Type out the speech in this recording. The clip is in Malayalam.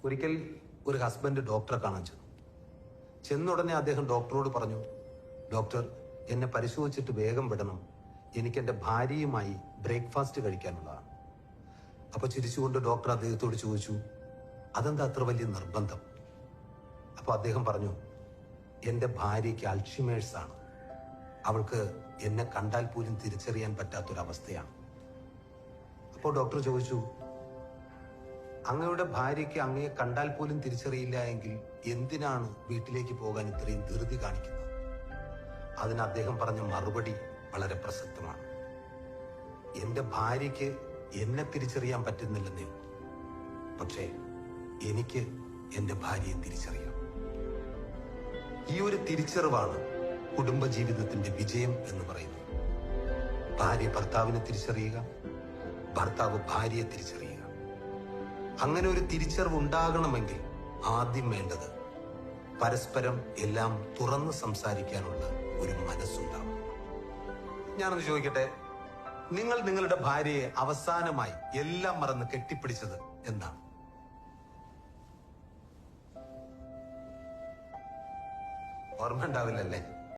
ഒരിക്കൽ ഒരു ഹസ്ബൻഡ് ഡോക്ടറെ കാണാൻ ചെന്ന ഉടനെ അദ്ദേഹം ഡോക്ടറോട് പറഞ്ഞു, ഡോക്ടർ, എന്നെ പരിശോധിച്ചിട്ട് വേഗം വിടണം, എനിക്ക് എന്റെ ഭാര്യയുമായി ബ്രേക്ക്ഫാസ്റ്റ് കഴിക്കാനുള്ളതാണ്. അപ്പൊ ചിരിച്ചുകൊണ്ട് ഡോക്ടർ അദ്ദേഹത്തോട് ചോദിച്ചു, അതെന്താ അത്ര വലിയ നിർബന്ധം? അപ്പൊ അദ്ദേഹം പറഞ്ഞു, എന്റെ ഭാര്യയ്ക്ക് അൾഷിമേഴ്സ് ആണ്. അവൾക്ക് എന്നെ കണ്ടാൽ പോലും തിരിച്ചറിയാൻ പറ്റാത്തൊരവസ്ഥയാണ്. അപ്പോൾ ഡോക്ടർ ചോദിച്ചു, അങ്ങയുടെ ഭാര്യയ്ക്ക് അങ്ങയെ കണ്ടാൽ പോലും തിരിച്ചറിയില്ല എങ്കിൽ എന്തിനാണ് വീട്ടിലേക്ക് പോകാൻ ഇത്രയും ധൃതി കാണിക്കുന്നത്? അതിന് അദ്ദേഹം പറഞ്ഞ മറുപടി വളരെ പ്രസക്തമാണ്. എന്റെ ഭാര്യയ്ക്ക് എന്നെ തിരിച്ചറിയാൻ പറ്റുന്നില്ലെന്നേ, പക്ഷേ എനിക്ക് എന്റെ ഭാര്യയെ തിരിച്ചറിയാം. ഈ ഒരു തിരിച്ചറിവാണ് കുടുംബജീവിതത്തിന്റെ വിജയം എന്ന് പറയുന്നത്. ഭാര്യ ഭർത്താവിനെ തിരിച്ചറിയുക, ഭർത്താവ് ഭാര്യയെ തിരിച്ചറിയുക. അങ്ങനെ ഒരു തിരിച്ചറിവ് ഉണ്ടാകണമെങ്കിൽ ആദ്യം വേണ്ടത് പരസ്പരം എല്ലാം തുറന്ന് സംസാരിക്കാനുള്ള ഒരു മനസ്സുണ്ടാവും. ഞാനൊന്ന് ചോദിക്കട്ടെ, നിങ്ങൾ നിങ്ങളുടെ ഭാര്യയെ അവസാനമായി എല്ലാം മറന്ന് കെട്ടിപ്പിടിച്ചത് എന്താണ്? ഓർമ്മ ഉണ്ടാവില്ലല്ലേ?